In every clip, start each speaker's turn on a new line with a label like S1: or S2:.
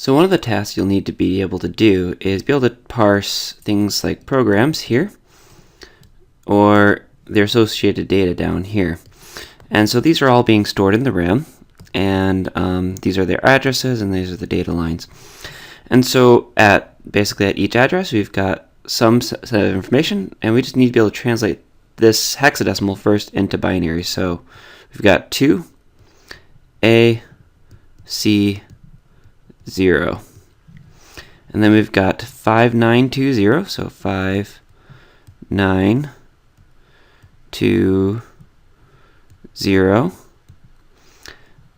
S1: So one of the tasks you'll need to be able to do is be able to parse things like programs here or their associated data down here. And so these are all being stored in the RAM, and these are their addresses and these are the data lines. And so basically at each address we've got some set of information, and we just need to be able to translate this hexadecimal first into binary. So we've got 2 A C 0, and then we've got 5920, so 5920,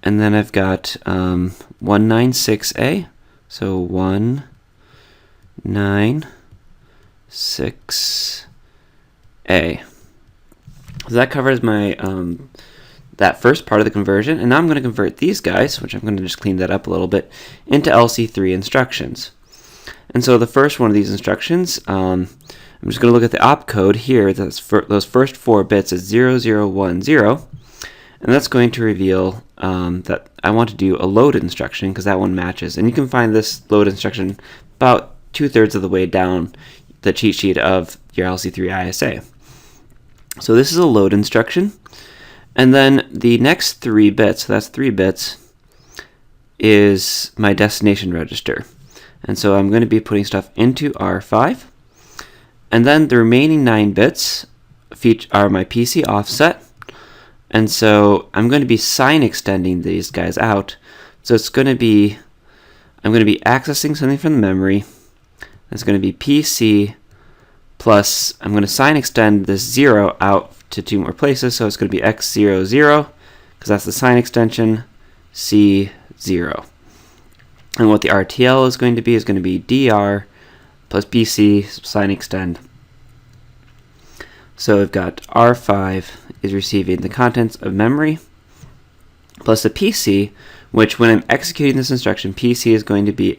S1: and then I've got 196A, so 196A. So that covers my that first part of the conversion, and now I'm going to convert these guys, which I'm going to just clean that up a little bit, into LC3 instructions. And so the first one of these instructions, I'm just going to look at the opcode here. That's for those first 4 bits is 0010, and that's going to reveal that I want to do a load instruction because that one matches. And you can find this load instruction about 2/3 of the way down the cheat sheet of your LC3 ISA. So this is a load instruction. And then the next 3 bits, so that's 3 bits, is my destination register. And so I'm going to be putting stuff into R5. And then the remaining 9 bits are my PC offset. And so I'm going to be sign extending these guys out. So it's going to be, I'm going to be accessing something from the memory. That's going to be PC plus, I'm going to sign extend this 0 out to 2 more places, so it's going to be X00, because that's the sign extension, C0. And what the RTL is going to be DR plus PC sign extend. So we've got R5 is receiving the contents of memory plus the PC, which when I'm executing this instruction, PC is going to be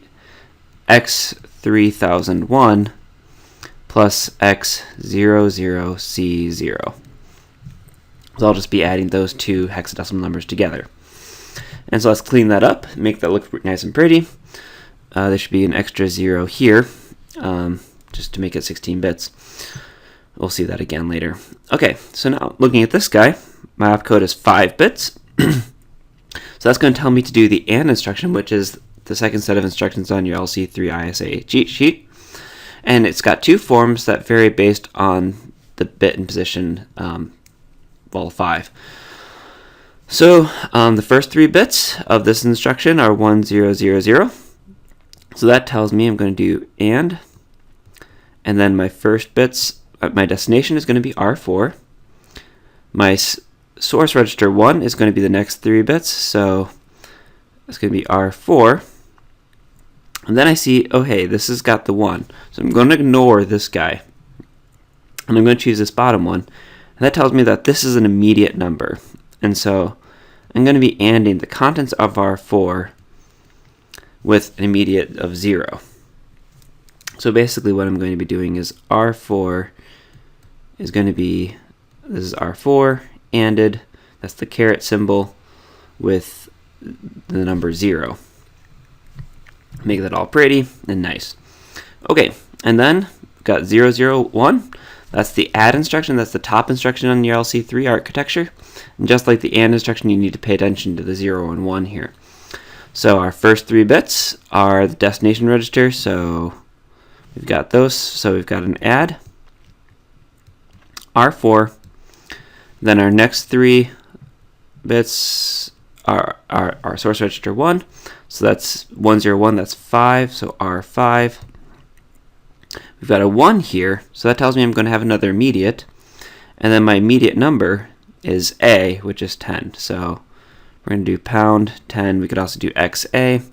S1: X3001 plus X00C0. So I'll just be adding those 2 hexadecimal numbers together. And so let's clean that up, make that look nice and pretty. There should be an extra 0 here, just to make it 16 bits. We'll see that again later. Okay, so now looking at this guy, my opcode is 5 bits. So that's going to tell me to do the AND instruction, which is the second set of instructions on your LC3 ISA cheat sheet. And it's got 2 forms that vary based on the bit and position, all 5. So the first 3 bits of this instruction are 1000. So that tells me I'm going to do AND, and then my first bits, my destination is going to be R4. My source register 1 is going to be the next 3 bits, so it's going to be R4. And then I see, oh hey, this has got the 1. So I'm going to ignore this guy, and I'm going to choose this bottom one. And that tells me that this is an immediate number. And so I'm going to be ANDing the contents of R4 with an immediate of 0. So basically what I'm going to be doing is R4 is going to be, this is R4, ANDed, that's the caret symbol with the number 0. Make that all pretty and nice. Okay, and then we've got 001. That's the add instruction. That's the top instruction on your LC3 architecture. And just like the AND instruction, you need to pay attention to the 0 and 1 here. So our first 3 bits are the destination register. So we've got those. So we've got an add, R4. Then our next 3 bits are our source register 1. So that's 101, that's 5. So R5. We've got a 1 here, so that tells me I'm going to have another immediate. And then my immediate number is A, which is 10. So we're going to do pound 10. We could also do XA.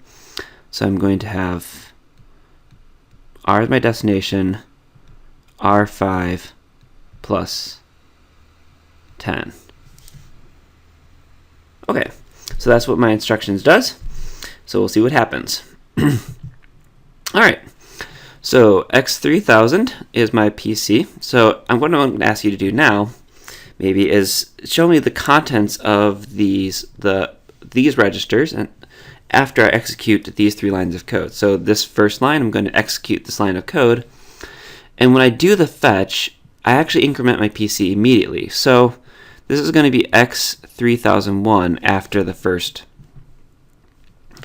S1: So I'm going to have R as my destination, R5 plus 10. Okay, so that's what my instructions does. So we'll see what happens. All right. So X3000 is my PC. So what I'm going to ask you to do now, maybe, is show me the contents of these registers, after I execute these 3 lines of code. So this first line, I'm going to execute this line of code. And when I do the fetch, I actually increment my PC immediately. So this is going to be x3001 after the first,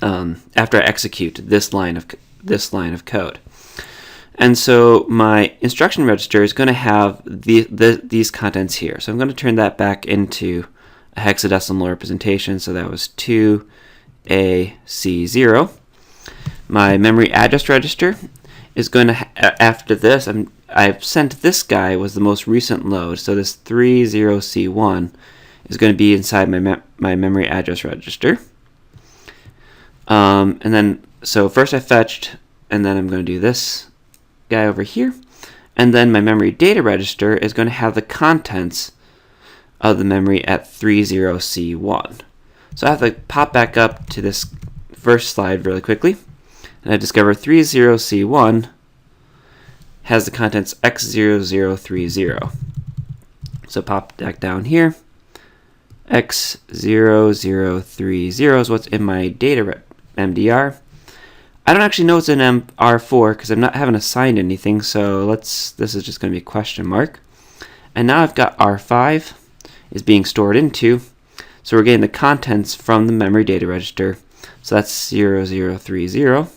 S1: after I execute this line of code. And so my instruction register is going to have these contents here. So I'm going to turn that back into a hexadecimal representation. So that was 2AC0. My memory address register is going to, after this, I've sent this guy was the most recent load. So this 30C1 is going to be inside my memory address register. And then, so first I fetched, and then I'm going to do this guy over here. And then my memory data register is going to have the contents of the memory at 30C1. So I have to pop back up to this first slide really quickly. And I discover 30C1 has the contents x0030. So pop back down here. x0030 is what's in my data MDR. I don't actually know what's in R4 because I'm not having assigned anything, so this is just going to be a question mark. And now I've got R5 is being stored into, so we're getting the contents from the memory data register. So that's 0030.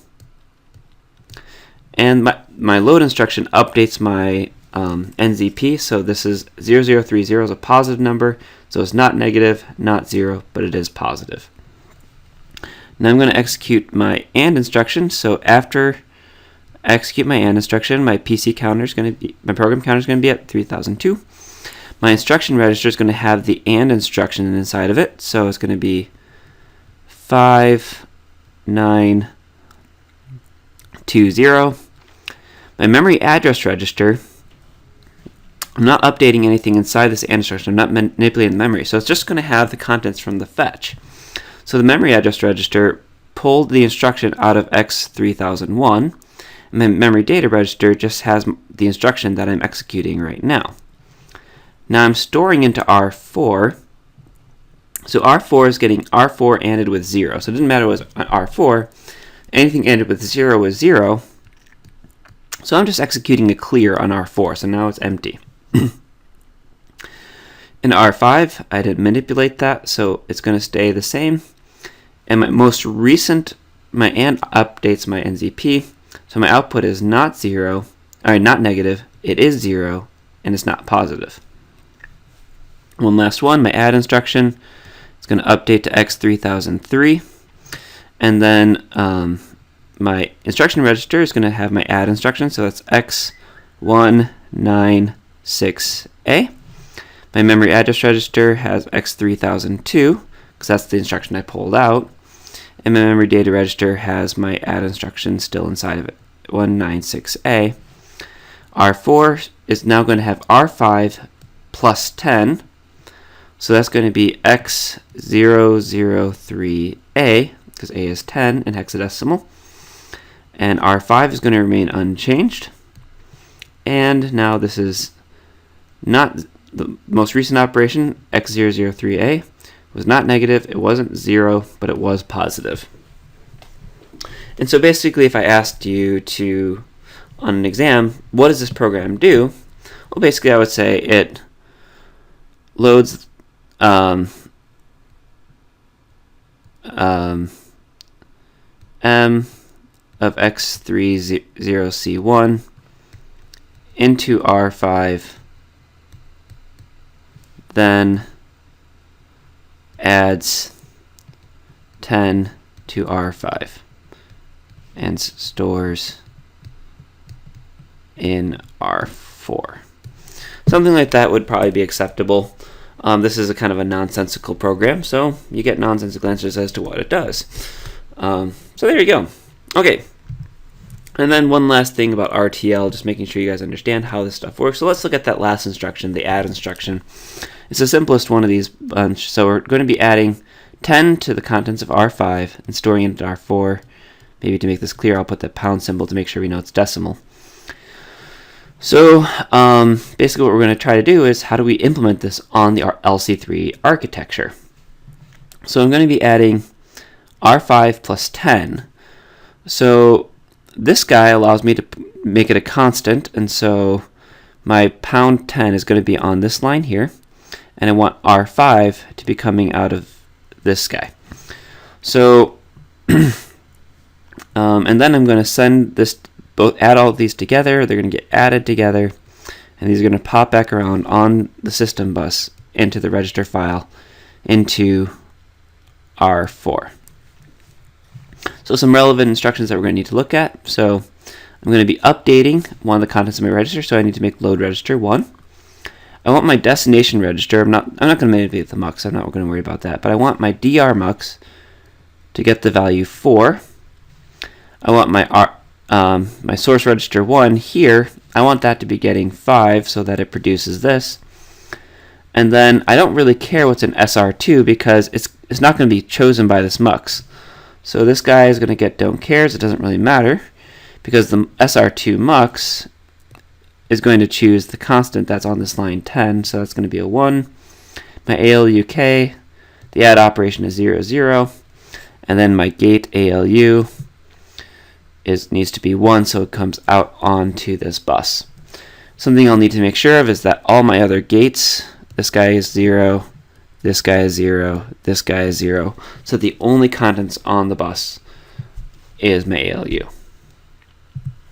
S1: And my load instruction updates my NZP, so this is 0030 is a positive number, so it's not negative, not 0, but it is positive. Now I'm going to execute my AND instruction. So after I execute my AND instruction, my PC counter is going to be, my program counter is going to be at 3002. My instruction register is going to have the AND instruction inside of it. So it's going to be 5920. My memory address register, I'm not updating anything inside this AND instruction. I'm not manipulating the memory. So it's just going to have the contents from the fetch. So the memory address register pulled the instruction out of x3001, and the memory data register just has the instruction that I'm executing right now. Now I'm storing into R4. So R4 is getting R4 ANDed with 0. So it didn't matter what was on R4. Anything ANDed with 0 was 0. So I'm just executing a clear on R4. So now it's empty. In R5, I didn't manipulate that, so it's going to stay the same. And my most recent, my AND updates my NZP, so my output is not negative, it is 0, and it's not positive. One last one, my add instruction, it's going to update to x3003, and then my instruction register is going to have my add instruction, so that's x196A. My memory address register has x3002, because that's the instruction I pulled out. And my memory data register has my add instruction still inside of it, 196A. R4 is now going to have R5 plus 10. So that's going to be x003A, because A is 10 in hexadecimal. And R5 is going to remain unchanged. And now this is not the most recent operation, x003A, was not negative, it wasn't 0, but it was positive. And so basically if I asked you to, on an exam, what does this program do? Well, basically I would say it loads M of x30C1 into R5, then adds 10 to R5 and stores in R4. Something like that would probably be acceptable. This is a kind of a nonsensical program, so you get nonsensical answers as to what it does. So there you go. Okay. And then one last thing about RTL, just making sure you guys understand how this stuff works. So let's look at that last instruction, the add instruction. It's the simplest one of these bunch. So we're going to be adding 10 to the contents of R5 and storing it into R4. Maybe to make this clear, I'll put the pound symbol to make sure we know it's decimal. So basically what we're going to try to do is how do we implement this on the LC3 architecture. So I'm going to be adding R5 plus 10. So this guy allows me to make it a constant, and so my pound 10 is going to be on this line here, and I want R5 to be coming out of this guy. So, and then I'm going to send this, add all of these together. They're going to get added together, and these are going to pop back around on the system bus into the register file into R4. So some relevant instructions that we're going to need to look at. So I'm going to be updating one of the contents of my register, so I need to make load register 1. I want my destination register. I'm not going to manipulate the mux. I'm not going to worry about that. But I want my DR mux to get the value 4. I want my source register 1 here. I want that to be getting 5 so that it produces this. And then I don't really care what's in SR2 because it's not going to be chosen by this mux. So this guy is going to get don't cares. It doesn't really matter because the SR2 mux is going to choose the constant that's on this line 10, so that's going to be a 1. My ALUK, the add operation is 0, 0, and then my gate ALU needs to be 1, so it comes out onto this bus. Something I'll need to make sure of is that all my other gates, this guy is 0, this guy is 0, this guy is 0, so the only contents on the bus is my ALU.